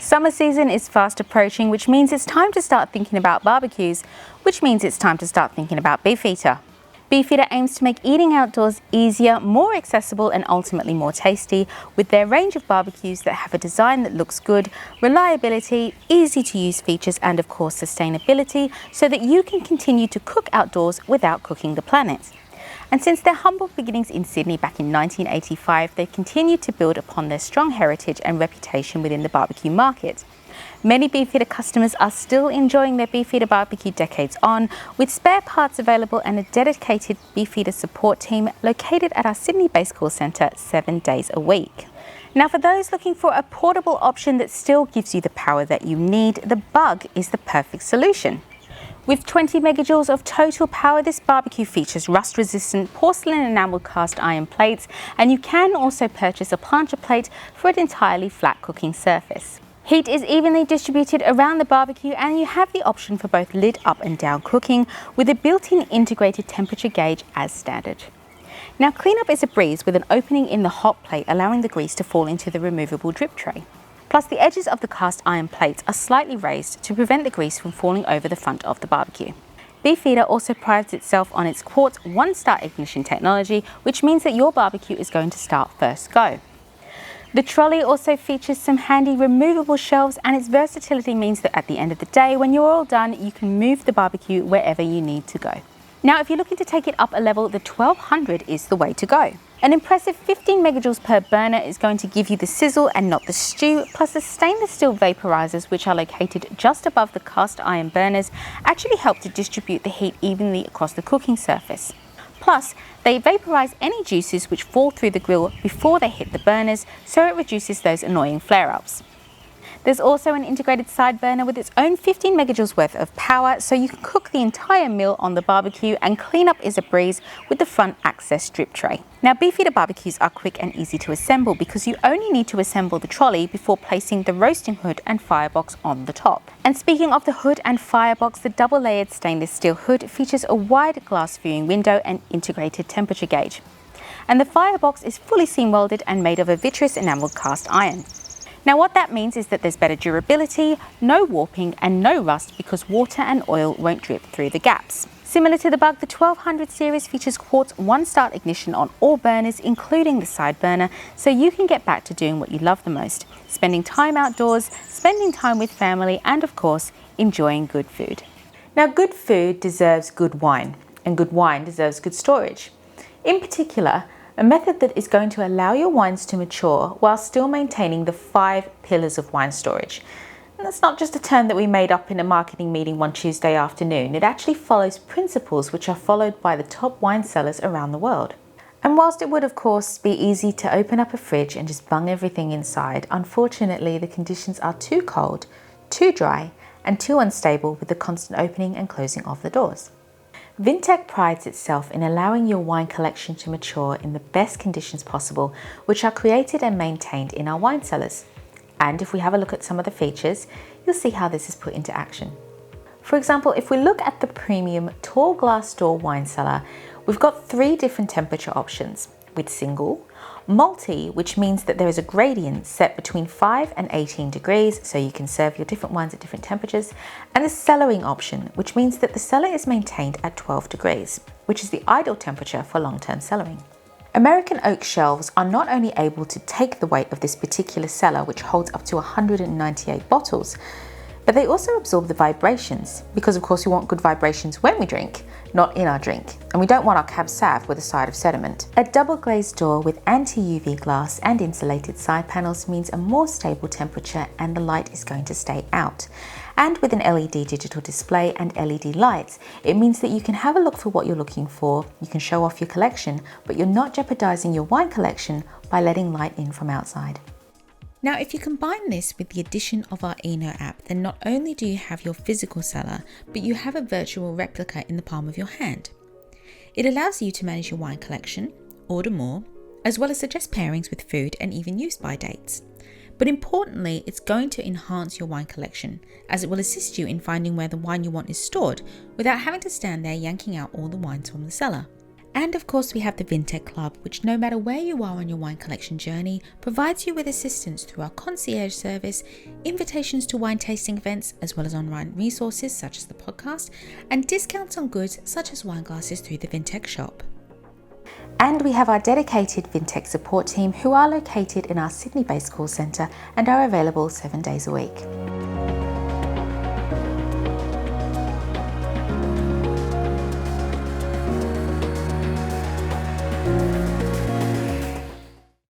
Summer season is fast approaching, which means it's time to start thinking about barbecues, which means it's time to start thinking about BeefEater. BeefEater aims to make eating outdoors easier, more accessible and ultimately more tasty with their range of barbecues that have a design that looks good, reliability, easy to use features and of course sustainability so that you can continue to cook outdoors without cooking the planet. And since their humble beginnings in Sydney back in 1985, they've continued to build upon their strong heritage and reputation within the barbecue market. Many BeefEater customers are still enjoying their BeefEater barbecue decades on, with spare parts available and a dedicated BeefEater support team located at our Sydney-based call centre 7 days a week. Now, for those looking for a portable option that still gives you the power that you need, the Bug is the perfect solution. With 20 megajoules of total power, this barbecue features rust-resistant porcelain enamel cast iron plates, and you can also purchase a plancha plate for an entirely flat cooking surface. Heat is evenly distributed around the barbecue and you have the option for both lid up and down cooking with a built-in integrated temperature gauge as standard. Now, cleanup is a breeze with an opening in the hot plate allowing the grease to fall into the removable drip tray. Plus, the edges of the cast iron plates are slightly raised to prevent the grease from falling over the front of the barbecue. BeefEater also prides itself on its quartz one-star ignition technology, which means that your barbecue is going to start first go. The trolley also features some handy removable shelves, and its versatility means that at the end of the day, when you're all done, you can move the barbecue wherever you need to go. Now, if you're looking to take it up a level, the 1200 is the way to go. An impressive 15 megajoules per burner is going to give you the sizzle and not the stew, plus the stainless steel vaporizers, which are located just above the cast iron burners, actually help to distribute the heat evenly across the cooking surface. Plus, they vaporize any juices which fall through the grill before they hit the burners, so it reduces those annoying flare-ups. There's also an integrated side burner with its own 15 megajoules worth of power, so you can cook the entire meal on the barbecue, and cleanup is a breeze with the front access drip tray. Now, BeefEater barbecues are quick and easy to assemble because you only need to assemble the trolley before placing the roasting hood and firebox on the top. And speaking of the hood and firebox, the double-layered stainless steel hood features a wide glass viewing window and integrated temperature gauge. And the firebox is fully seam welded and made of a vitreous enameled cast iron. Now, what that means is that there's better durability, no warping and no rust because water and oil won't drip through the gaps. Similar to the Bug, the 1200 series features quartz one-start ignition on all burners, including the side burner, so you can get back to doing what you love the most, spending time outdoors, spending time with family, and of course, enjoying good food. Now, good food deserves good wine, and good wine deserves good storage. In particular, a method that is going to allow your wines to mature while still maintaining the 5 pillars of wine storage. And that's not just a term that we made up in a marketing meeting one Tuesday afternoon. It actually follows principles which are followed by the top wine cellars around the world. And whilst it would of course be easy to open up a fridge and just bung everything inside, unfortunately the conditions are too cold, too dry and too unstable with the constant opening and closing of the doors. Vintec prides itself in allowing your wine collection to mature in the best conditions possible, which are created and maintained in our wine cellars. And if we have a look at some of the features, you'll see how this is put into action. For example, if we look at the premium tall glass door wine cellar, we've got 3 different temperature options with single, multi, which means that there is a gradient set between 5 and 18 degrees, so you can serve your different wines at different temperatures, and the cellaring option, which means that the cellar is maintained at 12 degrees, which is the ideal temperature for long-term cellaring. American oak shelves are not only able to take the weight of this particular cellar, which holds up to 198 bottles, but they also absorb the vibrations, because of course we want good vibrations when we drink, not in our drink, and we don't want our cab salved with a side of sediment. A double glazed door with anti-UV glass and insulated side panels means a more stable temperature and the light is going to stay out. And with an LED digital display and LED lights, it means that you can have a look for what you're looking for, you can show off your collection, but you're not jeopardizing your wine collection by letting light in from outside. Now, if you combine this with the addition of our Eno app, then not only do you have your physical cellar, but you have a virtual replica in the palm of your hand. It allows you to manage your wine collection, order more, as well as suggest pairings with food and even use-by dates. But importantly, it's going to enhance your wine collection, as it will assist you in finding where the wine you want is stored without having to stand there yanking out all the wines from the cellar. And of course, we have the Vintec Club, which no matter where you are on your wine collection journey, provides you with assistance through our concierge service, invitations to wine tasting events, as well as online resources such as the podcast, and discounts on goods such as wine glasses through the Vintec shop. And we have our dedicated Vintec support team who are located in our Sydney-based call centre and are available 7 days a week.